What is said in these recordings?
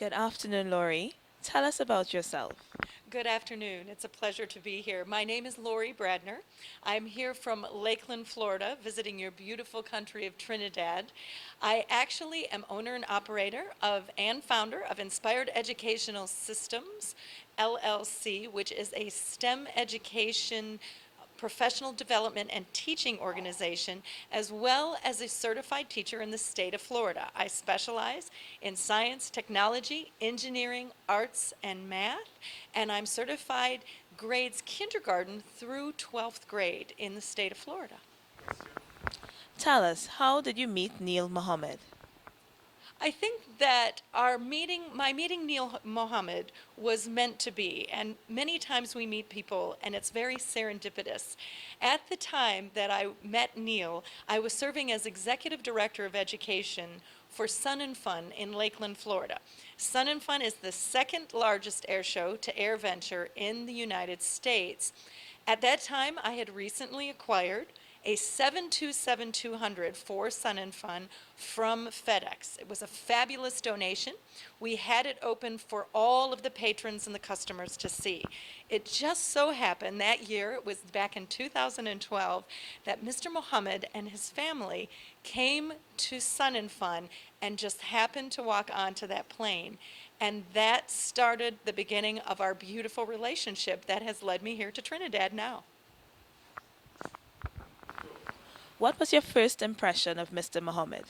Good afternoon, Lori. Tell us about yourself. Good afternoon. It's a pleasure to be here. My name is Lori Bradner. I'm here from Lakeland, Florida, visiting your beautiful country of Trinidad. I actually am owner and operator of and founder of Inspired Educational Systems, LLC, which is a STEM education professional development and teaching organization, as well as a certified teacher in the state of Florida. I specialize in science, technology, engineering, arts, and math, and I'm certified grades kindergarten through 12th grade in the state of Florida. Tell us, how did you meet Neil Mohammed? I think that my meeting Neil Mohammed was meant to be, and many times we meet people and it's very serendipitous. At the time that I met Neil, I was serving as Executive Director of Education for Sun and Fun in Lakeland, Florida. Sun and Fun is the second largest air show to air venture in the United States. At that time, I had recently acquired a 727-200 for Sun and Fun from FedEx. It was a fabulous donation. We had it open for all of the patrons and the customers to see. It just so happened that year, it was back in 2012, that Mr. Mohammed and his family came to Sun and Fun and just happened to walk onto that plane. And that started the beginning of our beautiful relationship that has led me here to Trinidad now. What was your first impression of Mr. Mohammed?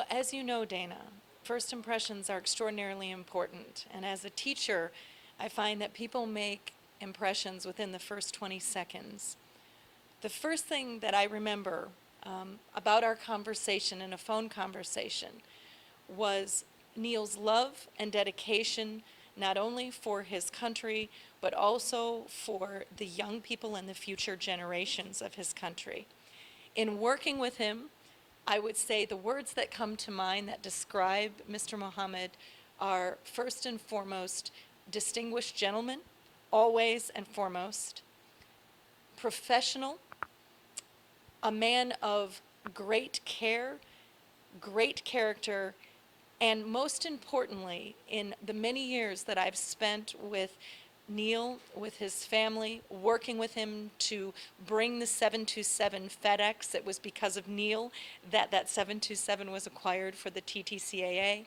As you know, Dana, first impressions are extraordinarily important. And as a teacher, I find that people make impressions within the first 20 seconds. The first thing that I remember about our conversation in a phone conversation was Neil's love and dedication, not only for his country, but also for the young people and the future generations of his country. In working with him, I would say the words that come to mind that describe Mr. Mohammed are first and foremost, distinguished gentleman, always and foremost, professional, a man of great care, great character, and most importantly, in the many years that I've spent with Neil, with his family, working with him to bring the 727 FedEx, it was because of Neil that that 727 was acquired for the TTCAA.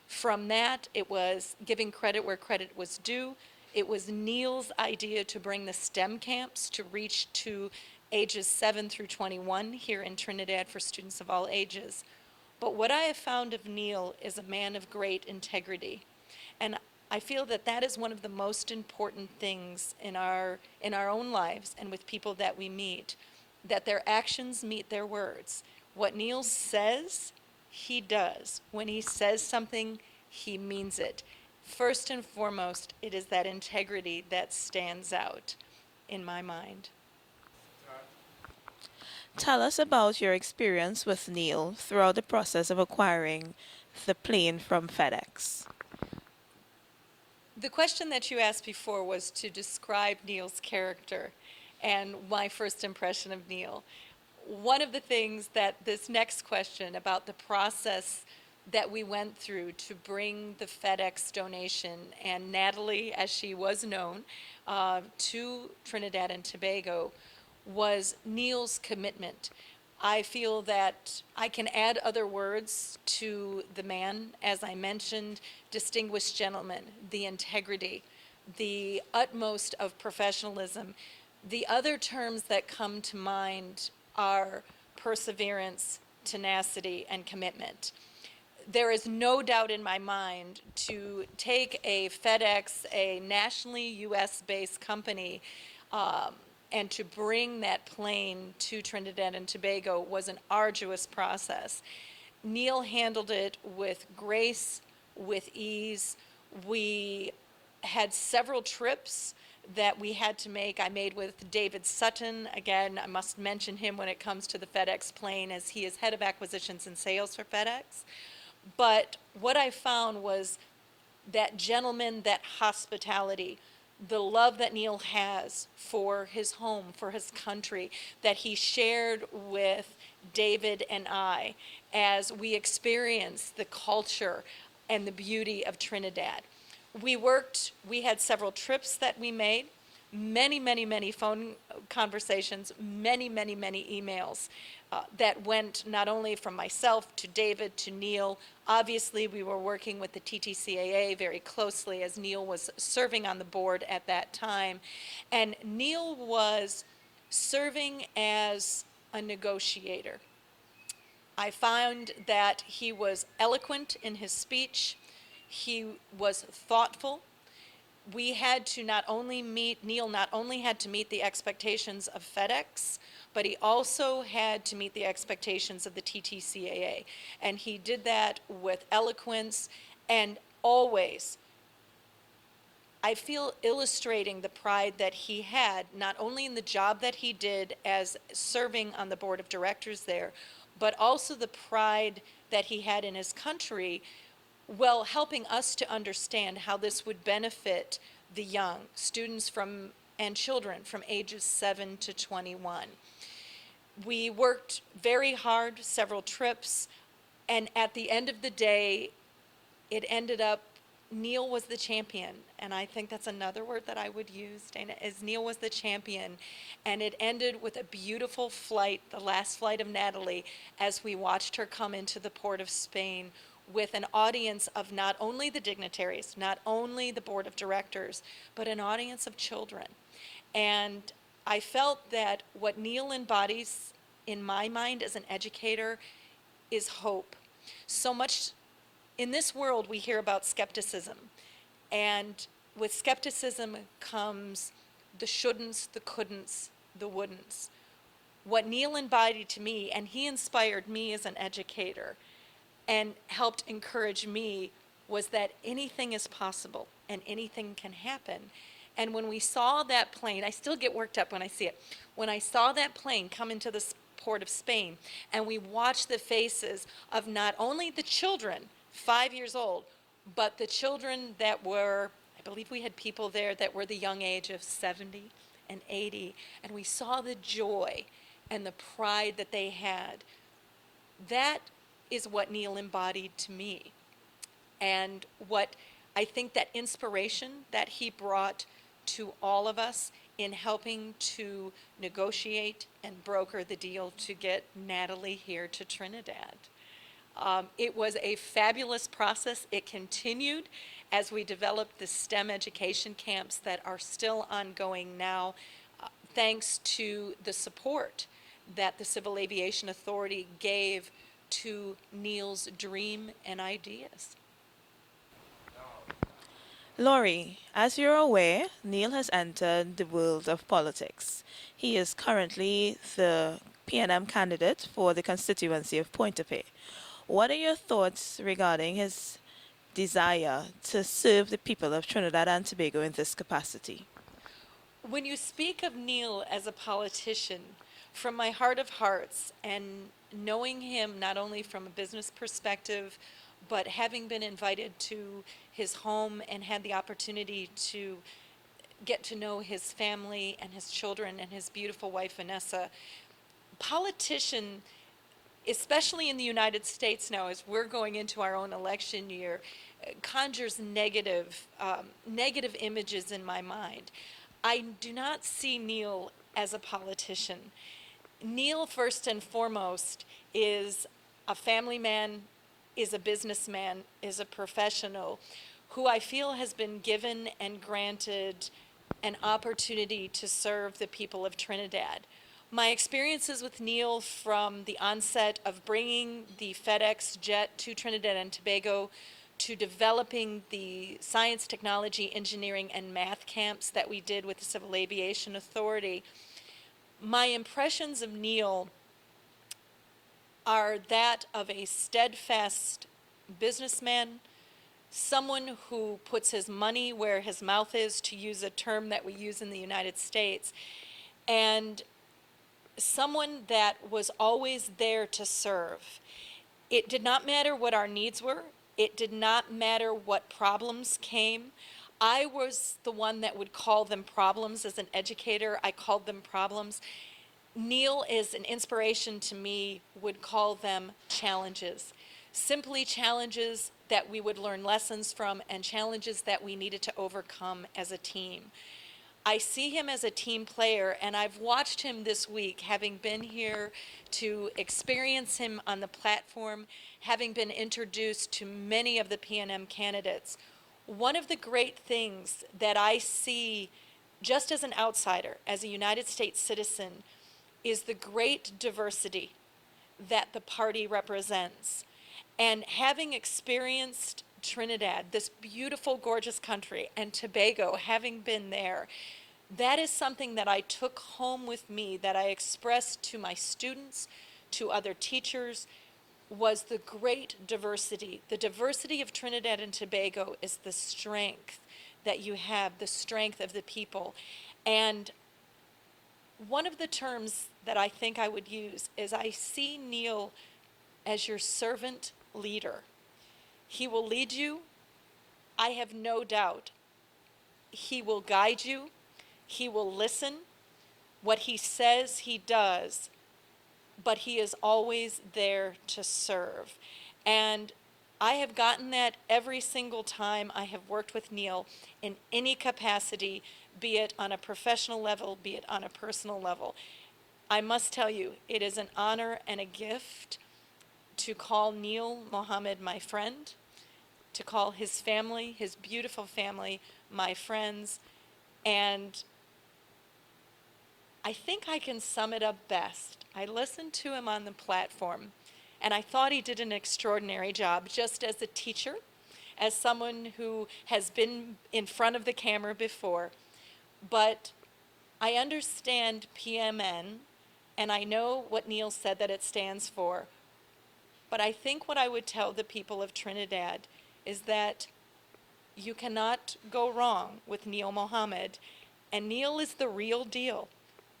From that, it was giving credit where credit was due. It was Neil's idea to bring the STEM camps to reach to ages 7 through 21 here in Trinidad for students of all ages. But what I have found of Neil is a man of great integrity. And I feel that that is one of the most important things in our own lives and with people that we meet, that their actions meet their words. What Neil says, he does. When he says something, he means it. First and foremost, it is that integrity that stands out in my mind. Tell us about your experience with Neil throughout the process of acquiring the plane from FedEx. The question that you asked before was to describe Neil's character and my first impression of Neil. One of the things that this next question about the process that we went through to bring the FedEx donation and Natalie, as she was known, to Trinidad and Tobago was Neil's commitment. I feel that I can add other words to the man, as I mentioned, distinguished gentleman, the integrity, the utmost of professionalism. The other terms that come to mind are perseverance, tenacity, and commitment. There is no doubt in my mind to take a FedEx, a nationally US-based company, and to bring that plane to Trinidad and Tobago was an arduous process. Neil handled it with grace, with ease. We had several trips that we had to make. I made with David Sutton. Again, I must mention him when it comes to the FedEx plane, as he is head of acquisitions and sales for FedEx. But what I found was that gentleman, that hospitality, the love that Neil has for his home, for his country, that he shared with David and I as we experience the culture and the beauty of Trinidad. We had several trips that we made, many, many, many phone conversations, many, many, many emails that went not only from myself to David to Neil. Obviously, we were working with the TTCAA very closely as Neil was serving on the board at that time. And Neil was serving as a negotiator. I found that he was eloquent in his speech. He was thoughtful. We had to not only meet, Neil not only had to meet the expectations of FedEx, but he also had to meet the expectations of the TTCAA. And he did that with eloquence and always, I feel, illustrating the pride that he had, not only in the job that he did as serving on the board of directors there, but also the pride that he had in his country, well, helping us to understand how this would benefit the young, students from, and children from ages 7 to 21. We worked very hard, several trips, and at the end of the day, it ended up Neil was the champion, and I think that's another word that I would use, Dana, is Neil was the champion, and it ended with a beautiful flight, the last flight of Natalie, as we watched her come into the port of Spain with an audience of not only the dignitaries, not only the board of directors, but an audience of children. And I felt that what Neil embodies in my mind as an educator is hope. So much in this world, we hear about skepticism. And with skepticism comes the shouldn'ts, the couldn'ts, the wouldn'ts. What Neil embodied to me, and he inspired me as an educator and helped encourage me, was that anything is possible and anything can happen. And when we saw that plane, I still get worked up when I see it. When I saw that plane come into the port of Spain, and we watched the faces of not only the children, 5 years old, but the children that were, I believe we had people there that were the young age of 70 and 80, and we saw the joy and the pride that they had. That is what Neil embodied to me. And what I think that inspiration that he brought to all of us in helping to negotiate and broker the deal to get Natalie here to Trinidad. It was a fabulous process. It continued as we developed the STEM education camps that are still ongoing now, thanks to the support that the Civil Aviation Authority gave to Neil's dream and ideas. Laurie, as you're aware, Neil has entered the world of politics. He is currently the PNM candidate for the constituency of Pointe-a-Pitre. What are your thoughts regarding his desire to serve the people of Trinidad and Tobago in this capacity? When you speak of Neil as a politician, from my heart of hearts, and knowing him not only from a business perspective, but having been invited to his home and had the opportunity to get to know his family and his children and his beautiful wife, Vanessa, politician, especially in the United States now, as we're going into our own election year, conjures negative images in my mind. I do not see Neil as a politician. Neil, first and foremost, is a family man, is a businessman, is a professional who I feel has been given and granted an opportunity to serve the people of Trinidad. My experiences with Neil from the onset of bringing the FedEx jet to Trinidad and Tobago to developing the science, technology, engineering, and math camps that we did with the Civil Aviation Authority, my impressions of Neil are that of a steadfast businessman, someone who puts his money where his mouth is, to use a term that we use in the United States, and someone that was always there to serve. It did not matter what our needs were. It did not matter what problems came. I was the one that would call them problems. As an educator, I called them problems. Neil is an inspiration to me, would call them challenges. simply challenges that we would learn lessons from and challenges that we needed to overcome as a team. I see him as a team player, and I've watched him this week, having been here to experience him on the platform, having been introduced to many of the PNM candidates. One of the great things that I see just as an outsider, as a United States citizen, is the great diversity that the party represents. And having experienced Trinidad, this beautiful, gorgeous country, and Tobago, having been there, that is something that I took home with me, that I expressed to my students, to other teachers, was the great diversity. The diversity of Trinidad and Tobago is the strength that you have, the strength of the people. And one of the terms that I think I would use is I see Neil as your servant leader. He will lead you. I have no doubt. He will guide you. He will listen. What he says, he does. But he is always there to serve. And I have gotten that every single time I have worked with Neil in any capacity, be it on a professional level, be it on a personal level. I must tell you, it is an honor and a gift to call Neil Mohammed my friend, to call his family, his beautiful family, my friends. And I think I can sum it up best. I listened to him on the platform, and I thought he did an extraordinary job just as a teacher, as someone who has been in front of the camera before. But I understand PMN, and I know what Neil said that it stands for. But I think what I would tell the people of Trinidad is that you cannot go wrong with Neil Mohammed. And Neil is the real deal.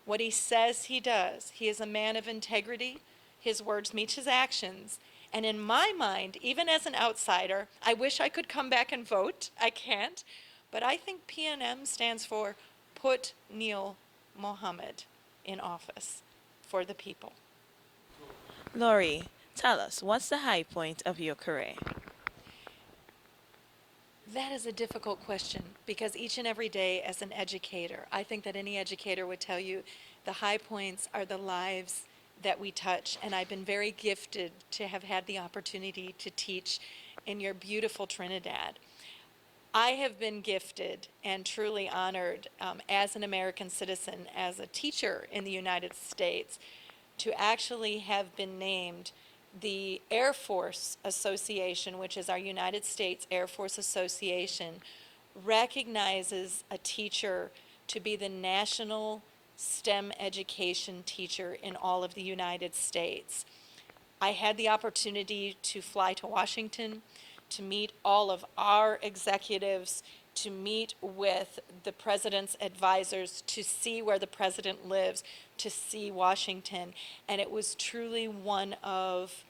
What he says, he does. He is a man of integrity. His words meet his actions. And in my mind, even as an outsider, I wish I could come back and vote. I can't. But I think PNM stands for Put Neil Mohammed in Office for the people. Laurie, tell us, what's the high point of your career? That is a difficult question because each and every day as an educator, I think that any educator would tell you the high points are the lives that we touch. And I've been very gifted to have had the opportunity to teach in your beautiful Trinidad. I have been gifted and truly honored as an American citizen, as a teacher in the United States, to actually have been named the Air Force Association, which is our United States Air Force Association, recognizes a teacher to be the national STEM education teacher in all of the United States. I had the opportunity to fly to Washington, to meet all of our executives, to meet with the president's advisors, to see where the president lives, to see Washington. And it was truly one of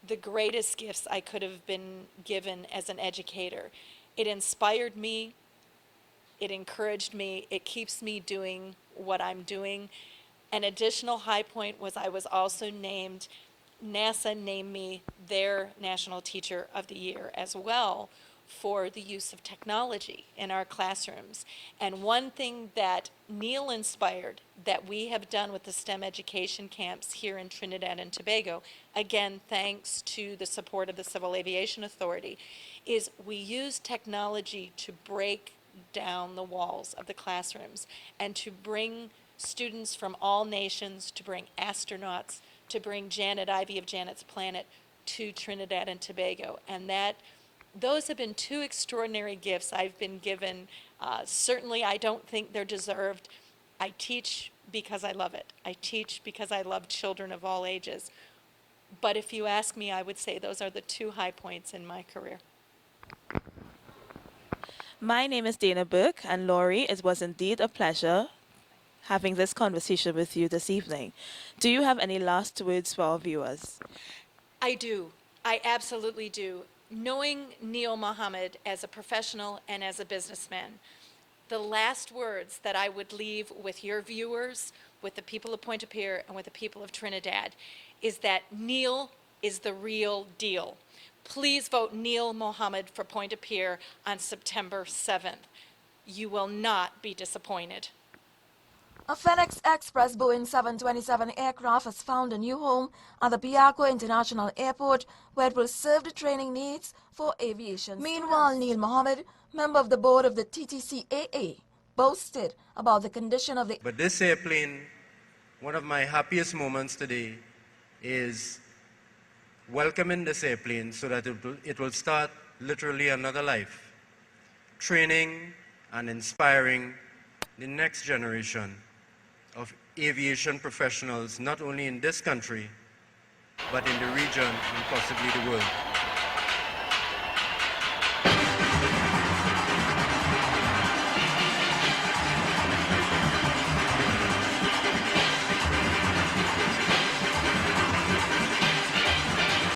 the greatest gifts I could have been given as an educator. It inspired me. It encouraged me. It keeps me doing what I'm doing. An additional high point was I was also named, NASA named me their National Teacher of the Year as well for the use of technology in our classrooms. And one thing that Neil inspired that we have done with the STEM education camps here in Trinidad and Tobago, again, thanks to the support of the Civil Aviation Authority, is we use technology to break down the walls of the classrooms and to bring students from all nations, to bring astronauts, to bring Janet Ivy of Janet's Planet to Trinidad and Tobago. And those have been two extraordinary gifts I've been given. Certainly, I don't think they're deserved. I teach because I love it. I teach because I love children of all ages. But if you ask me, I would say those are the two high points in my career. My name is Dana Burke, and Laurie, it was indeed a pleasure having this conversation with you this evening. Do you have any last words for our viewers? I do. I absolutely do. Knowing Neil Mohammed as a professional and as a businessman, the last words that I would leave with your viewers, with the people of Pointe-a-Pierre, and with the people of Trinidad is that Neil is the real deal. Please vote Neil Mohammed for Pointe-à-Pierre on September 7th. You will not be disappointed. A FedEx Express Boeing 727 aircraft has found a new home at the Piarco International Airport, where it will serve the training needs for aviation. Meanwhile, Neil Mohammed, member of the board of the TTCAA, boasted about the condition of the... But this airplane, one of my happiest moments today is welcoming this airplane so that it will start literally another life, training and inspiring the next generation of aviation professionals, not only in this country, but in the region and possibly the world.